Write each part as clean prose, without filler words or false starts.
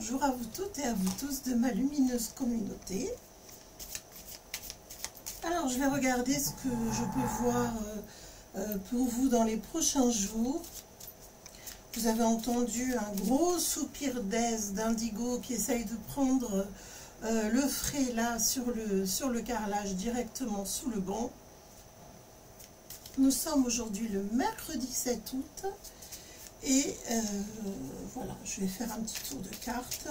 Bonjour à vous toutes et à vous tous de ma lumineuse communauté. Alors je vais regarder ce que je peux voir pour vous dans les prochains jours. Vous avez entendu un gros soupir d'aise d'indigo qui essaye de prendre le frais là sur le carrelage directement sous le banc. Nous sommes aujourd'hui le mercredi 7 août. Et voilà, je vais faire un petit tour de carte,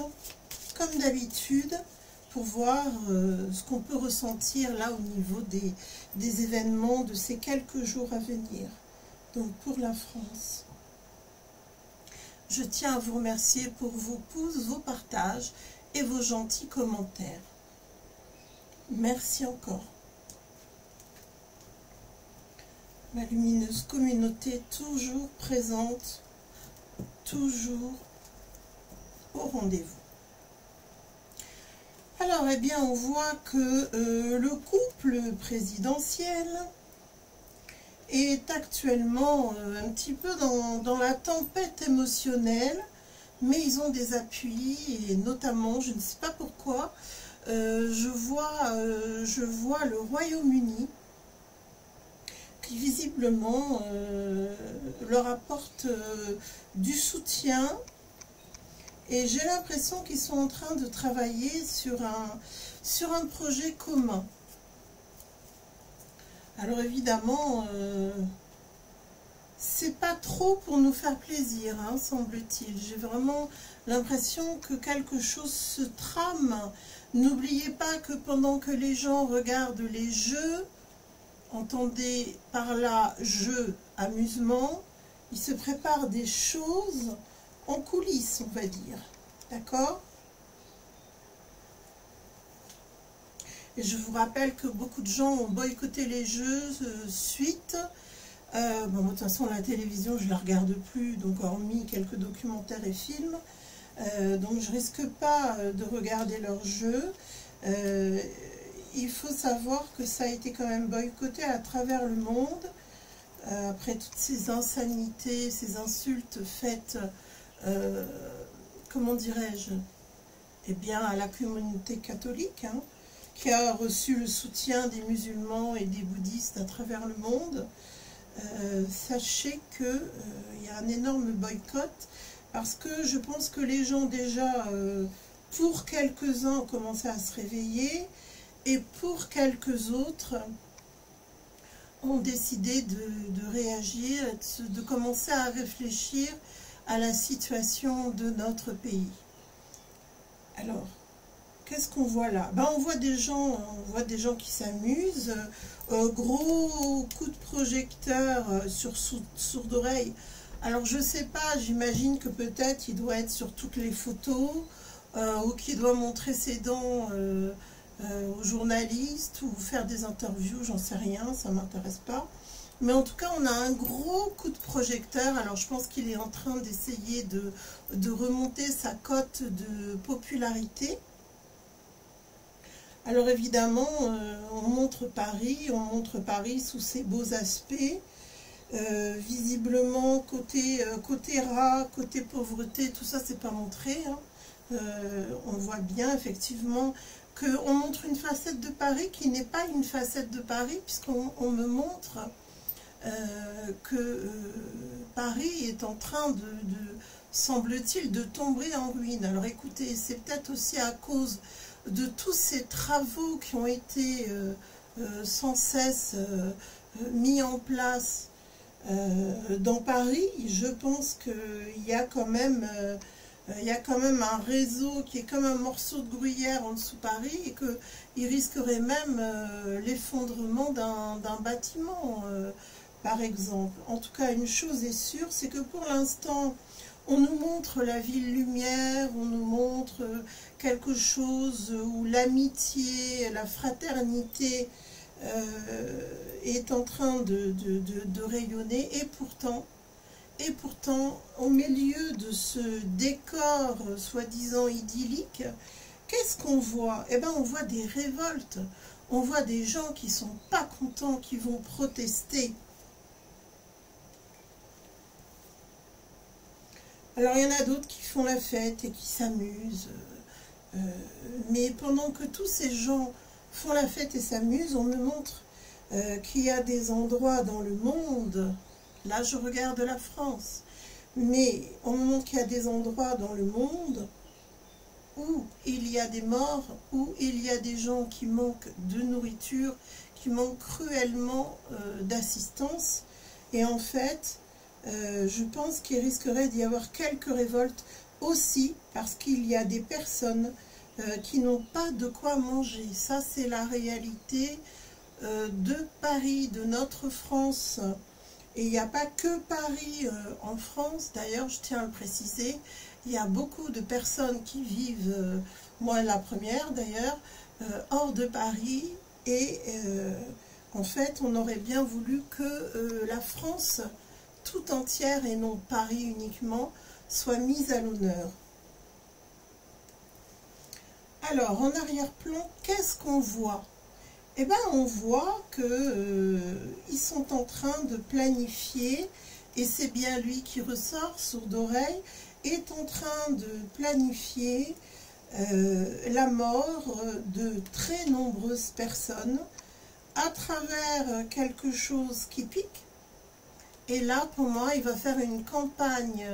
comme d'habitude, pour voir ce qu'on peut ressentir là au niveau des événements de ces quelques jours à venir. Donc pour la France, je tiens à vous remercier pour vos pouces, vos partages et vos gentils commentaires. Merci encore. Ma lumineuse communauté toujours présente, toujours au rendez-vous. Alors, eh bien, on voit que le couple présidentiel est actuellement un petit peu dans la tempête émotionnelle, mais ils ont des appuis, et notamment, je ne sais pas pourquoi, je vois le Royaume-Uni qui visiblement leur apporte du soutien, et j'ai l'impression qu'ils sont en train de travailler sur un projet commun. Alors évidemment, c'est pas trop pour nous faire plaisir, hein, semble-t-il. J'ai vraiment l'impression que quelque chose se trame. N'oubliez pas que pendant que les gens regardent les jeux, entendez par là jeu, amusement, il se prépare des choses en coulisses, on va dire. D'accord? Et je vous rappelle que beaucoup de gens ont boycotté les jeux suite. Bon, de toute façon, la télévision, je ne la regarde plus, donc hormis quelques documentaires et films. Donc je risque pas de regarder leurs jeux. Il faut savoir que ça a été quand même boycotté à travers le monde, après toutes ces insanités, ces insultes faites, comment dirais-je, eh bien à la communauté catholique, hein, qui a reçu le soutien des musulmans et des bouddhistes à travers le monde. Sachez qu'il y a un énorme boycott, parce que je pense que les gens déjà, pour quelques-uns, ont commencé à se réveiller, et pour quelques autres, ont décidé de réagir, de commencer à réfléchir à la situation de notre pays. Alors, qu'est-ce qu'on voit là? Ben, on voit des gens qui s'amusent, gros coup de projecteur sur sourde oreille. Alors, je sais pas, j'imagine que peut-être il doit être sur toutes les photos, ou qu'il doit montrer ses dents aux journalistes ou faire des interviews, j'en sais rien, ça ne m'intéresse pas. Mais en tout cas, on a un gros coup de projecteur. Alors, je pense qu'il est en train d'essayer de remonter sa cote de popularité. Alors, évidemment, on montre Paris sous ses beaux aspects. Visiblement, côté rat, côté pauvreté, tout ça, c'est pas montré, hein. On voit bien, effectivement, qu'on montre une facette de Paris qui n'est pas une facette de Paris, puisqu'on me montre que Paris est en train semble-t-il, de tomber en ruine. Alors écoutez, c'est peut-être aussi à cause de tous ces travaux qui ont été sans cesse mis en place dans Paris. Je pense qu'il y a quand même... il y a quand même un réseau qui est comme un morceau de gruyère en dessous de Paris, et qu'il risquerait même l'effondrement d'un bâtiment, par exemple. En tout cas, une chose est sûre, c'est que pour l'instant, on nous montre la ville lumière, on nous montre quelque chose où l'amitié, la fraternité est en train de rayonner, et pourtant, au milieu de ce décor soi-disant idyllique, qu'est-ce qu'on voit? Eh bien, on voit des révoltes, on voit des gens qui ne sont pas contents, qui vont protester. Alors il y en a d'autres qui font la fête et qui s'amusent. Mais pendant que tous ces gens font la fête et s'amusent, on me montre qu'il y a des endroits dans le monde, là je regarde la France, mais on me montre qu'il y a des endroits dans le monde où il y a des morts, où il y a des gens qui manquent de nourriture, qui manquent cruellement d'assistance. Et en fait, je pense qu'il risquerait d'y avoir quelques révoltes aussi, parce qu'il y a des personnes qui n'ont pas de quoi manger. Ça, c'est la réalité de Paris, de notre France. Et il n'y a pas que Paris en France, d'ailleurs, je tiens à le préciser, il y a beaucoup de personnes qui vivent, moi la première d'ailleurs, hors de Paris, et en fait, on aurait bien voulu que la France tout entière, et non Paris uniquement, soit mise à l'honneur. Alors, en arrière-plan, qu'est-ce qu'on voit? Eh bien, on voit qu'ils sont en train de planifier, et c'est bien lui qui ressort, sourd d'oreille, est en train de planifier la mort de très nombreuses personnes à travers quelque chose qui pique. Et là, pour moi, il va faire une campagne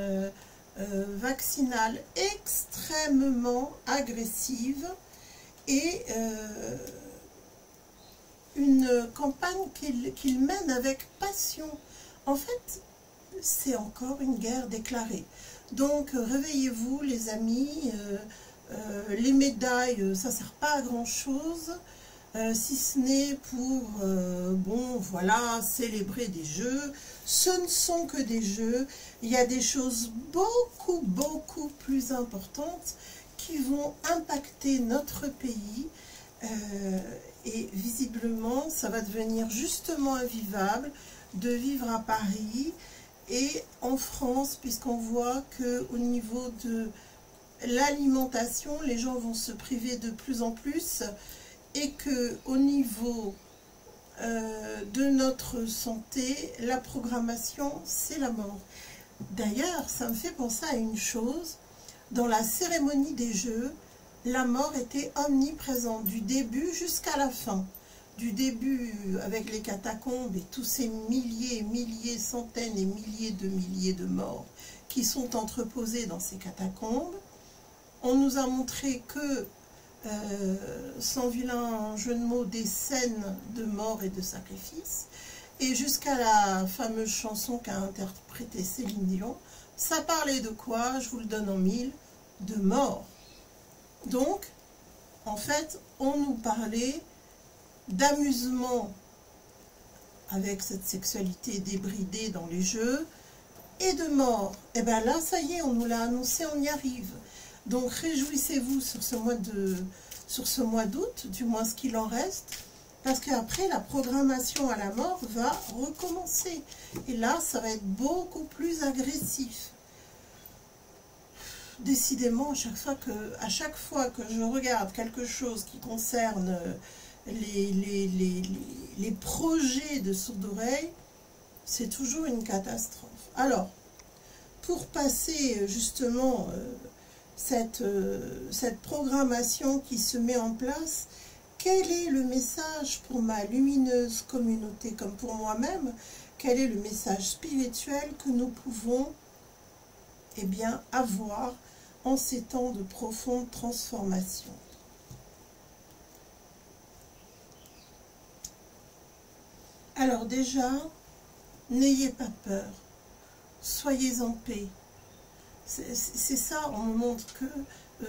vaccinale extrêmement agressive et une campagne qu'il mène avec passion. En fait, c'est encore une guerre déclarée. Donc, réveillez-vous les amis, les médailles, ça ne sert pas à grand-chose, si ce n'est pour, bon, voilà, célébrer des jeux. Ce ne sont que des jeux, il y a des choses beaucoup plus importantes qui vont impacter notre pays, et visiblement, ça va devenir justement invivable de vivre à Paris et en France, puisqu'on voit qu'au niveau de l'alimentation, les gens vont se priver de plus en plus, et qu'au niveau de notre santé, la programmation, c'est la mort. D'ailleurs, ça me fait penser à une chose, dans la cérémonie des Jeux, la mort était omniprésente, du début jusqu'à la fin. Du début avec les catacombes et tous ces milliers, centaines et milliers de morts qui sont entreposés dans ces catacombes. On nous a montré que, sans vilain jeu de mots, des scènes de mort et de sacrifice. Et jusqu'à la fameuse chanson qu'a interprétée Céline Dion, ça parlait de quoi? Je vous le donne en mille, de mort. Donc, en fait, on nous parlait d'amusement avec cette sexualité débridée dans les jeux et de mort. Et bien là, ça y est, on nous l'a annoncé, on y arrive. Donc réjouissez-vous sur ce mois d'août, du moins ce qu'il en reste, parce qu'après la programmation à la mort va recommencer. Et là, ça va être beaucoup plus agressif. Décidément, à chaque fois que je regarde quelque chose qui concerne les projets de sourd oreille, c'est toujours une catastrophe. Alors, pour passer justement cette programmation qui se met en place, quel est le message pour ma lumineuse communauté comme pour moi-même? Quel est le message spirituel que nous pouvons avoir en ces temps de profonde transformation? Alors déjà, n'ayez pas peur, soyez en paix. C'est ça, on me montre que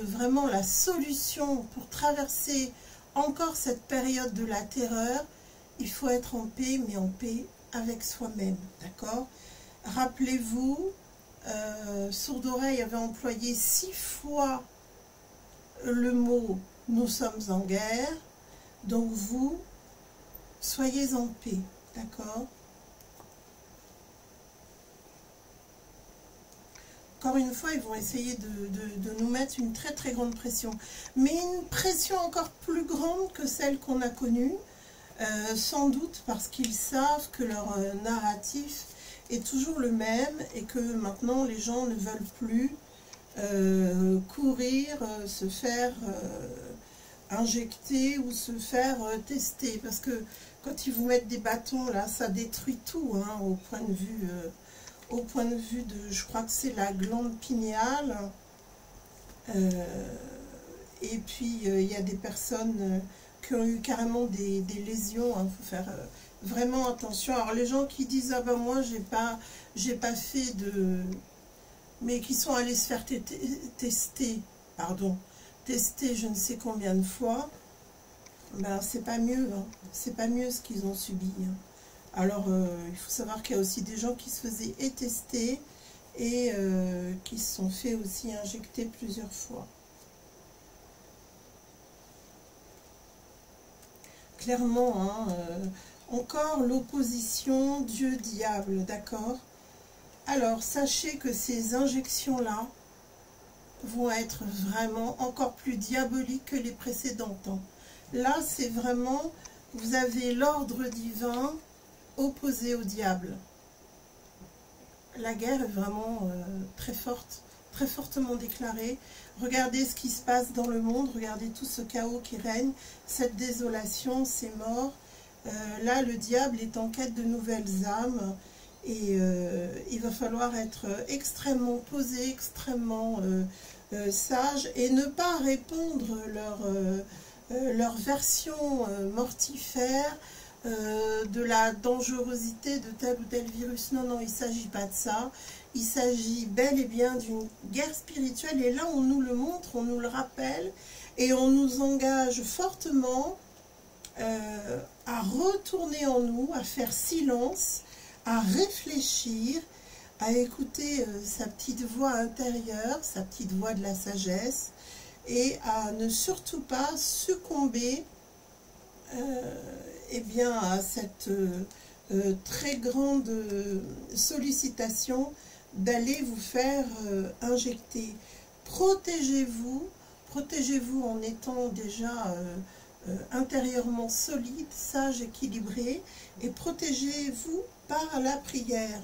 vraiment la solution pour traverser encore cette période de la terreur, il faut être en paix, mais en paix avec soi-même, d'accord? Rappelez-vous, Sourd d'oreille avait employé 6 fois le mot « nous sommes en guerre », donc vous, soyez en paix, d'accord? Encore une fois, ils vont essayer de nous mettre une très grande pression. Mais une pression encore plus grande que celle qu'on a connue, sans doute parce qu'ils savent que leur narratif est toujours le même et que maintenant les gens ne veulent plus courir, se faire injecter ou se faire tester, parce que quand ils vous mettent des bâtons là, ça détruit tout, hein, au point de vue de, je crois que c'est la glande pinéale, et puis il y a des personnes qui ont eu carrément des lésions, hein, faut faire vraiment attention. Alors les gens qui disent ah ben moi j'ai pas fait de, mais qui sont allés se faire tester, tester je ne sais combien de fois, ben c'est pas mieux, hein. C'est pas mieux ce qu'ils ont subi, hein. Alors il faut savoir qu'il y a aussi des gens qui se faisaient tester et qui se sont fait aussi injecter plusieurs fois. Clairement, hein, encore l'opposition Dieu-Diable, d'accord? Alors, sachez que ces injections-là vont être vraiment encore plus diaboliques que les précédentes, hein. Là, c'est vraiment, vous avez l'ordre divin opposé au diable. La guerre est vraiment très forte, très fortement déclarée. Regardez ce qui se passe dans le monde, regardez tout ce chaos qui règne, cette désolation, ces morts. Là, le diable est en quête de nouvelles âmes et il va falloir être extrêmement posé, extrêmement sage et ne pas répondre leur version mortifère de la dangerosité de tel ou tel virus. Non, non, il ne s'agit pas de ça. Il s'agit bel et bien d'une guerre spirituelle. Et là, on nous le montre, on nous le rappelle. Et on nous engage fortement à retourner en nous, à faire silence, à réfléchir, à écouter sa petite voix intérieure, sa petite voix de la sagesse. Et à ne surtout pas succomber eh bien, à cette très grande sollicitation d'aller vous faire injecter. Protégez-vous en étant déjà intérieurement solide, sage, équilibré, et protégez-vous par la prière.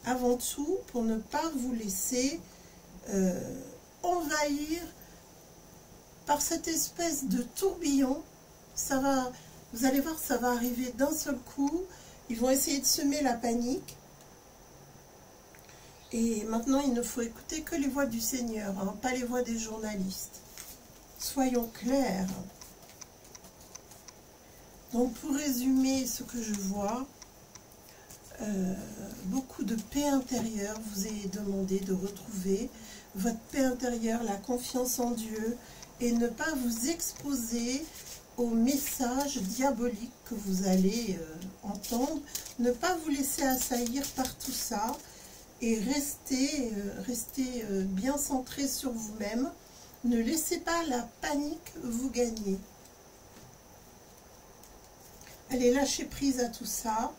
Avant tout, pour ne pas vous laisser envahir par cette espèce de tourbillon. Ça va, vous allez voir, ça va arriver d'un seul coup. Ils vont essayer de semer la panique. Et maintenant, il ne faut écouter que les voix du Seigneur, hein, pas les voix des journalistes. Soyons clairs. Donc, pour résumer ce que je vois, beaucoup de paix intérieure vous est demandé de retrouver. Votre paix intérieure, la confiance en Dieu, et ne pas vous exposer aux messages diaboliques que vous allez entendre. Ne pas vous laisser assaillir par tout ça et restez bien centré sur vous-même. Ne laissez pas la panique vous gagner. Allez, lâcher prise à tout ça.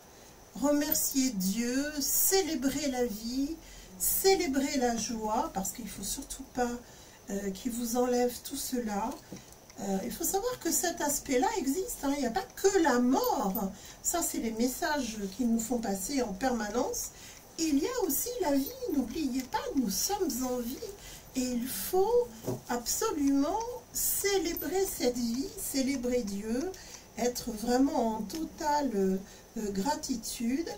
Remercier Dieu, célébrer la vie, célébrer la joie, parce qu'il ne faut surtout pas qu'il vous enlève tout cela. Il faut savoir que cet aspect-là existe, hein. Il n'y a pas que la mort. Ça, c'est les messages qu'ils nous font passer en permanence. Il y a aussi la vie, n'oubliez pas, nous sommes en vie. Et il faut absolument célébrer cette vie, célébrer Dieu, être vraiment en totale gratitude.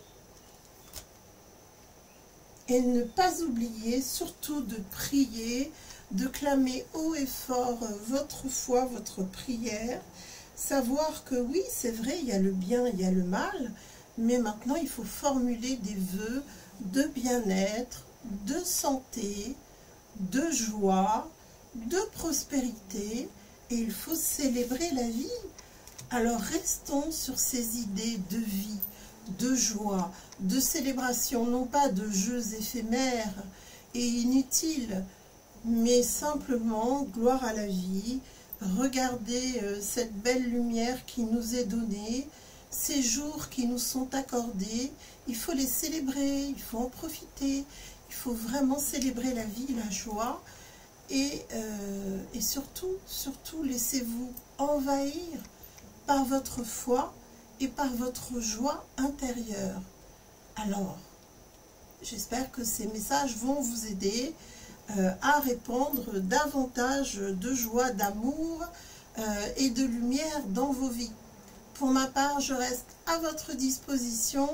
Et ne pas oublier surtout de prier, de clamer haut et fort votre foi, votre prière. Savoir que oui, c'est vrai, il y a le bien, il y a le mal, mais maintenant il faut formuler des vœux de bien-être, de santé, de joie, de prospérité, et il faut célébrer la vie. Alors restons sur ces idées de vie, de joie, de célébration, non pas de jeux éphémères et inutiles, mais simplement gloire à la vie. Regardez cette belle lumière qui nous est donnée, ces jours qui nous sont accordés, il faut les célébrer, il faut en profiter, il faut vraiment célébrer la vie, la joie, et surtout laissez-vous envahir par votre foi et par votre joie intérieure. Alors, J'espère que ces messages vont vous aider à répandre davantage de joie, d'amour et de lumière dans vos vies. Pour ma part, je reste à votre disposition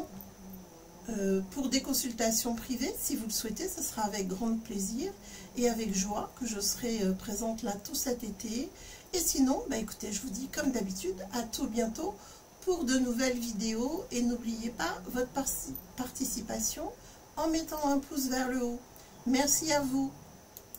pour des consultations privées. Si vous le souhaitez, ce sera avec grand plaisir et avec joie que je serai présente là tout cet été. Et sinon, bah écoutez, je vous dis comme d'habitude, à tout bientôt pour de nouvelles vidéos. Et n'oubliez pas votre participation en mettant un pouce vers le haut. Merci à vous.